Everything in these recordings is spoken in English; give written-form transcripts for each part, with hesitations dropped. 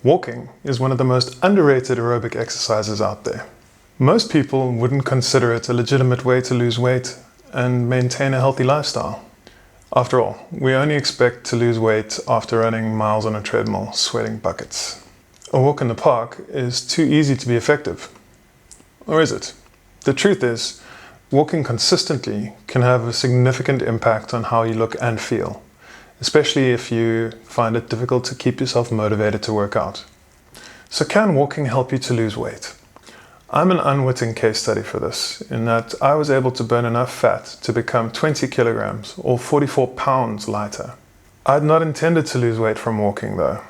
Walking is one of the most underrated aerobic exercises out there. Most people wouldn't consider it a legitimate way to lose weight and maintain a healthy lifestyle. After all, we only expect to lose weight after running miles on a treadmill, sweating buckets. A walk in the park is too easy to be effective. Or is it? The truth is, walking consistently can have a significant impact on how you look and feel, especially if you find it difficult to keep yourself motivated to work out. So can walking help you to lose weight? I'm an unwitting case study for this, in that I was able to burn enough fat to become 20 kilograms or 44 pounds lighter. I'd not intended to lose weight from walking though.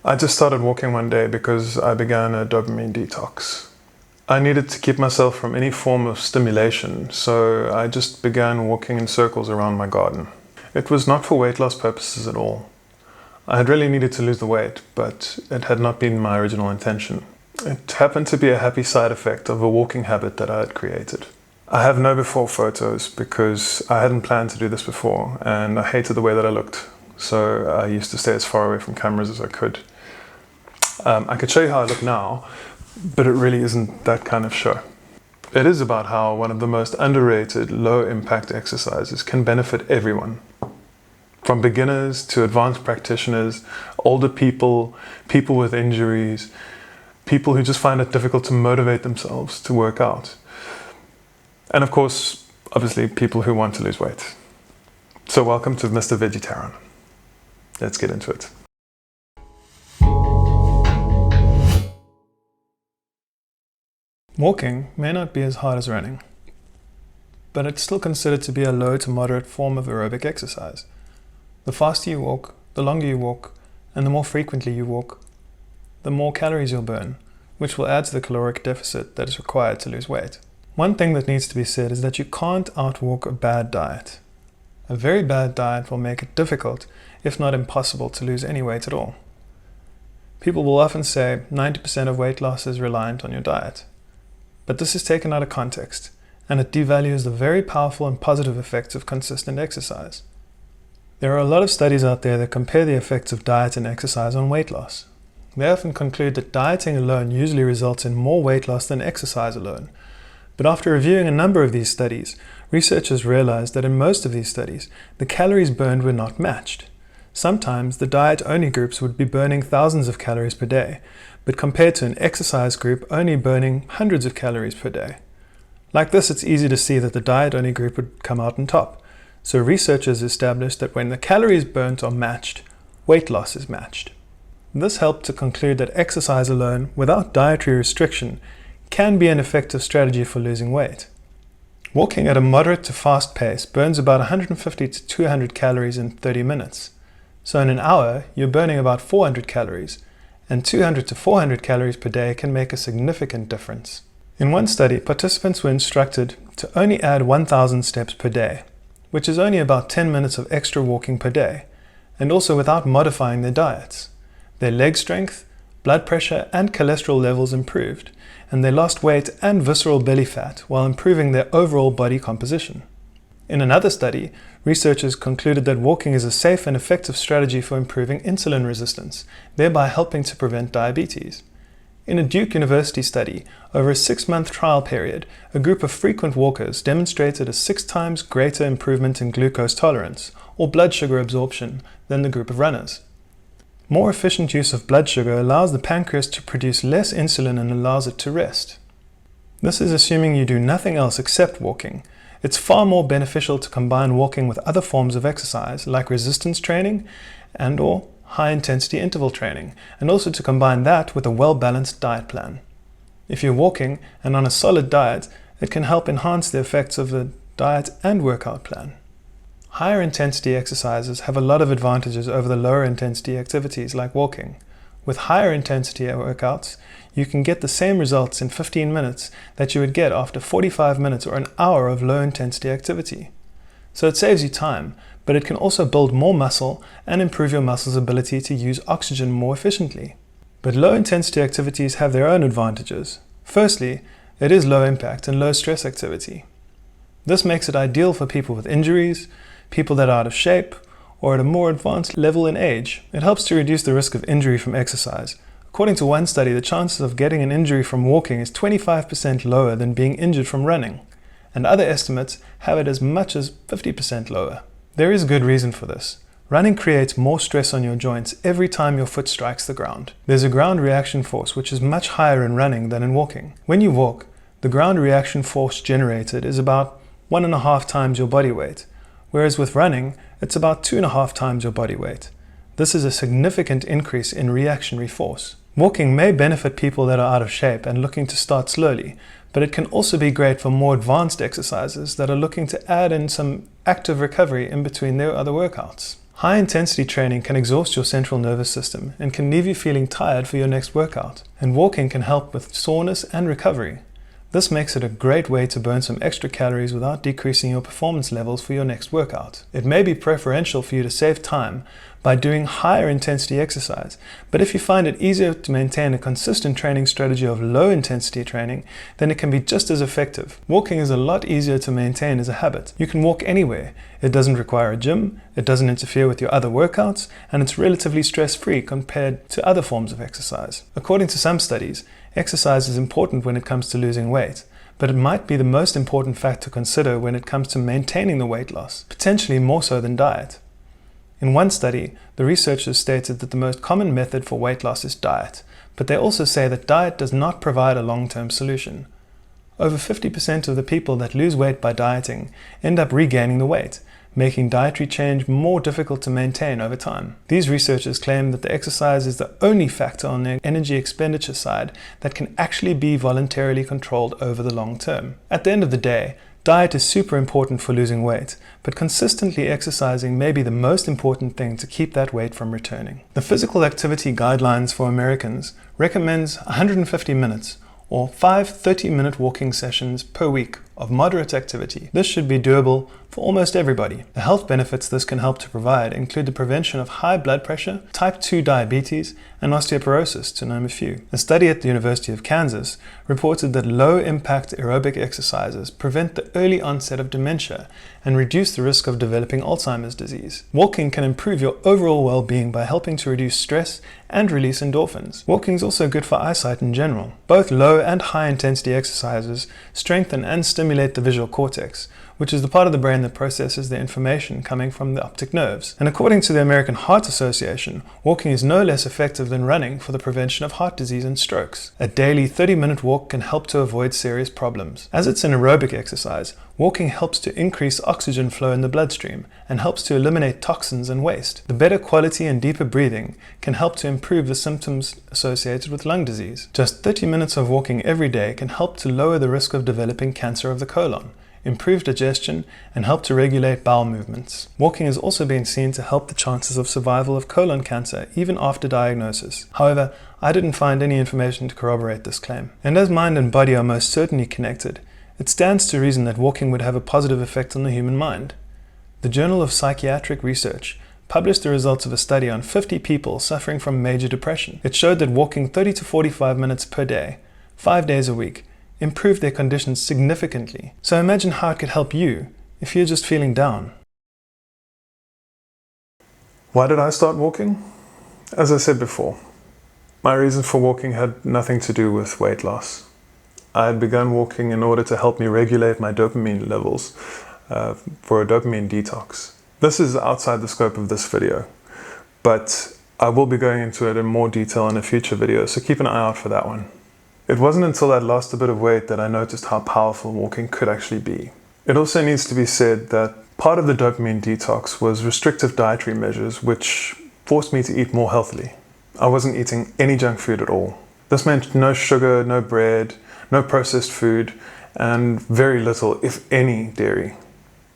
I just started walking one day because I began a dopamine detox. I needed to keep myself from any form of stimulation, so I just began walking in circles around my garden. It was not for weight loss purposes at all. I had really needed to lose the weight, but it had not been my original intention. It happened to be a happy side effect of a walking habit that I had created. I have no before photos because I hadn't planned to do this before, and I hated the way that I looked, so I used to stay as far away from cameras as I could. I could show you how I look now, but it really isn't that kind of show. It is about how one of the most underrated low-impact exercises can benefit everyone. From beginners to advanced practitioners, older people, people with injuries, people who just find it difficult to motivate themselves to work out. And of course, obviously, people who want to lose weight. So welcome to Mr. Vegetarian. Let's get into it. Walking may not be as hard as running, but it's still considered to be a low to moderate form of aerobic exercise. The faster you walk, the longer you walk, and the more frequently you walk, the more calories you'll burn, which will add to the caloric deficit that is required to lose weight. One thing that needs to be said is that you can't outwalk a bad diet. A very bad diet will make it difficult, if not impossible, to lose any weight at all. People will often say 90% of weight loss is reliant on your diet. But this is taken out of context, and it devalues the very powerful and positive effects of consistent exercise. There are a lot of studies out there that compare the effects of diet and exercise on weight loss. They often conclude that dieting alone usually results in more weight loss than exercise alone. But after reviewing a number of these studies, researchers realized that in most of these studies, the calories burned were not matched. Sometimes the diet-only groups would be burning thousands of calories per day, but compared to an exercise group only burning hundreds of calories per day. Like this, it's easy to see that the diet-only group would come out on top. So researchers established that when the calories burnt are matched, weight loss is matched. This helped to conclude that exercise alone, without dietary restriction, can be an effective strategy for losing weight. Walking at a moderate to fast pace burns about 150 to 200 calories in 30 minutes. So in an hour, you're burning about 400 calories, and 200 to 400 calories per day can make a significant difference. In one study, participants were instructed to only add 1,000 steps per day, which is only about 10 minutes of extra walking per day, and also without modifying their diets. Their leg strength, blood pressure, and cholesterol levels improved, and they lost weight and visceral belly fat while improving their overall body composition. In another study, researchers concluded that walking is a safe and effective strategy for improving insulin resistance, thereby helping to prevent diabetes. In a Duke University study, over a 6-month trial period, a group of frequent walkers demonstrated a 6 times greater improvement in glucose tolerance, or blood sugar absorption, than the group of runners. More efficient use of blood sugar allows the pancreas to produce less insulin and allows it to rest. This is assuming you do nothing else except walking. It's far more beneficial to combine walking with other forms of exercise, like resistance training and/or high-intensity interval training, and also to combine that with a well-balanced diet plan. If you're walking and on a solid diet, it can help enhance the effects of the diet and workout plan. Higher intensity exercises have a lot of advantages over the lower intensity activities like walking. With higher intensity workouts, you can get the same results in 15 minutes that you would get after 45 minutes or an hour of low intensity activity. So it saves you time, but it can also build more muscle and improve your muscle's ability to use oxygen more efficiently. But low intensity activities have their own advantages. Firstly, it is low impact and low stress activity. This makes it ideal for people with injuries, people that are out of shape, or at a more advanced level in age. It helps to reduce the risk of injury from exercise, According to one study, the chances of getting an injury from walking is 25% lower than being injured from running, and other estimates have it as much as 50% lower. There is good reason for this. Running creates more stress on your joints every time your foot strikes the ground. There's a ground reaction force which is much higher in running than in walking. When you walk, the ground reaction force generated is about 1.5 times your body weight, whereas with running, it's about 2.5 times your body weight. This is a significant increase in reactionary force. Walking may benefit people that are out of shape and looking to start slowly, but it can also be great for more advanced exercises that are looking to add in some active recovery in between their other workouts. High-intensity training can exhaust your central nervous system and can leave you feeling tired for your next workout, and walking can help with soreness and recovery. This makes it a great way to burn some extra calories without decreasing your performance levels for your next workout. It may be preferential for you to save time by doing higher intensity exercise, but if you find it easier to maintain a consistent training strategy of low intensity training, then it can be just as effective. Walking is a lot easier to maintain as a habit. You can walk anywhere. It doesn't require a gym, it doesn't interfere with your other workouts, and it's relatively stress-free compared to other forms of exercise. According to some studies, exercise is important when it comes to losing weight, but it might be the most important fact to consider when it comes to maintaining the weight loss, potentially more so than diet. In one study, the researchers stated that the most common method for weight loss is diet, but they also say that diet does not provide a long-term solution. Over 50% of the people that lose weight by dieting end up regaining the weight, making dietary change more difficult to maintain over time. These researchers claim that the exercise is the only factor on the energy expenditure side that can actually be voluntarily controlled over the long term. At the end of the day, diet is super important for losing weight, but consistently exercising may be the most important thing to keep that weight from returning. The Physical Activity Guidelines for Americans recommends 150 minutes or 5 30-minute walking sessions per week of moderate activity. This should be doable for almost everybody. The health benefits this can help to provide include the prevention of high blood pressure, type 2 diabetes, and osteoporosis, to name a few. A study at the University of Kansas reported that low-impact aerobic exercises prevent the early onset of dementia and reduce the risk of developing Alzheimer's disease. Walking can improve your overall well-being by helping to reduce stress and release endorphins. Walking is also good for eyesight in general. Both low and high-intensity exercises strengthen and stimulate the visual cortex, which is the part of the brain that processes the information coming from the optic nerves. And according to the American Heart Association, walking is no less effective than running for the prevention of heart disease and strokes. A daily 30-minute walk can help to avoid serious problems. As it's an aerobic exercise, walking helps to increase oxygen flow in the bloodstream and helps to eliminate toxins and waste. The better quality and deeper breathing can help to improve the symptoms associated with lung disease. Just 30 minutes of walking every day can help to lower the risk of developing cancer of the colon, improve digestion, and help to regulate bowel movements. Walking has also been seen to help the chances of survival of colon cancer even after diagnosis. However, I didn't find any information to corroborate this claim. And as mind and body are most certainly connected, it stands to reason that walking would have a positive effect on the human mind. The Journal of Psychiatric Research published the results of a study on 50 people suffering from major depression. It showed that walking 30 to 45 minutes per day, 5 days a week, improved their conditions significantly. So imagine how it could help you if you're just feeling down. Why did I start walking? As I said before, my reason for walking had nothing to do with weight loss. I had begun walking in order to help me regulate my dopamine levels for a dopamine detox. This is outside the scope of this video, but I will be going into it in more detail in a future video, so keep an eye out for that one. It wasn't until I'd lost a bit of weight that I noticed how powerful walking could actually be. It also needs to be said that part of the dopamine detox was restrictive dietary measures which forced me to eat more healthily. I wasn't eating any junk food at all. This meant no sugar, no bread, no processed food, and very little, if any, dairy.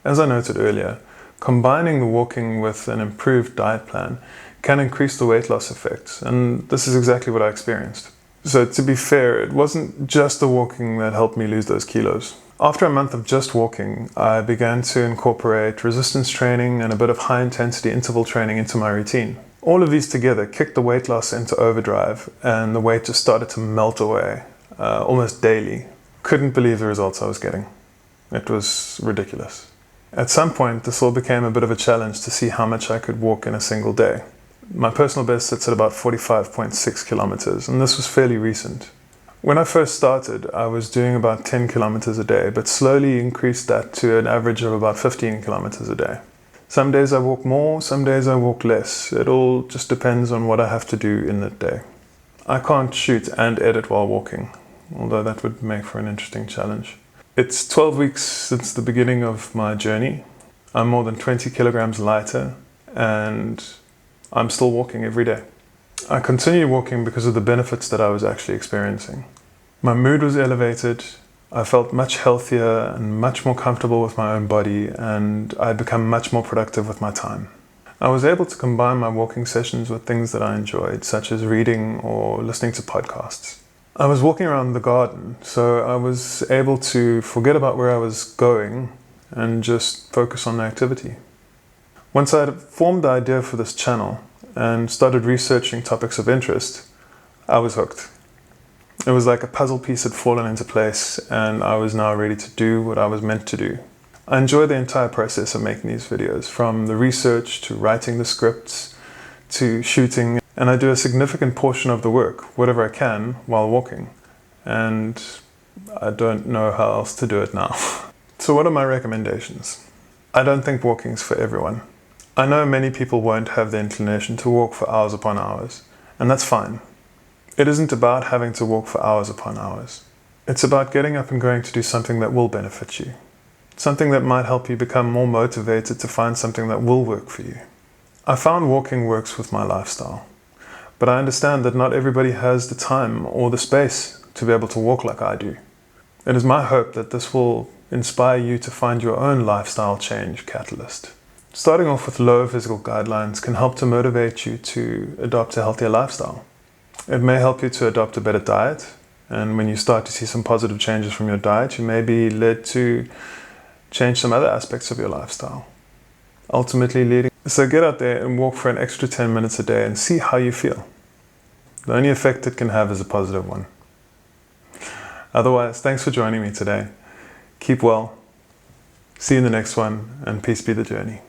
As I noted earlier, combining the walking with an improved diet plan can increase the weight loss effects, and this is exactly what I experienced. So to be fair, it wasn't just the walking that helped me lose those kilos. After a month of just walking, I began to incorporate resistance training and a bit of high-intensity interval training into my routine. All of these together kicked the weight loss into overdrive, and the weight just started to melt away, almost daily. Couldn't believe the results I was getting. It was ridiculous. At some point, this all became a bit of a challenge to see how much I could walk in a single day. My personal best sits at about 45.6 kilometers, and this was fairly recent. When I first started, I was doing about 10 kilometers a day, but slowly increased that to an average of about 15 kilometers a day. Some days I walk more, some days I walk less. It all just depends on what I have to do in that day. I can't shoot and edit while walking, although that would make for an interesting challenge. It's 12 weeks since the beginning of my journey. I'm more than 20 kilograms lighter, and I'm still walking every day. I continued walking because of the benefits that I was actually experiencing. My mood was elevated, I felt much healthier and much more comfortable with my own body, and I'd become much more productive with my time. I was able to combine my walking sessions with things that I enjoyed, such as reading or listening to podcasts. I was walking around the garden, so I was able to forget about where I was going and just focus on the activity. Once I had formed the idea for this channel and started researching topics of interest, I was hooked. It was like a puzzle piece had fallen into place, and I was now ready to do what I was meant to do. I enjoy the entire process of making these videos, from the research to writing the scripts to shooting, and I do a significant portion of the work, whatever I can, while walking. And I don't know how else to do it now. So what are my recommendations? I don't think walking is for everyone. I know many people won't have the inclination to walk for hours upon hours, and that's fine. It isn't about having to walk for hours upon hours. It's about getting up and going to do something that will benefit you. Something that might help you become more motivated to find something that will work for you. I found walking works with my lifestyle, but I understand that not everybody has the time or the space to be able to walk like I do. It is my hope that this will inspire you to find your own lifestyle change catalyst. Starting off with low physical guidelines can help to motivate you to adopt a healthier lifestyle. It may help you to adopt a better diet, and when you start to see some positive changes from your diet, you may be led to change some other aspects of your lifestyle. Ultimately leading. So get out there and walk for an extra 10 minutes a day and see how you feel. The only effect it can have is a positive one. Otherwise, thanks for joining me today. Keep well. See you in the next one, and peace be the journey.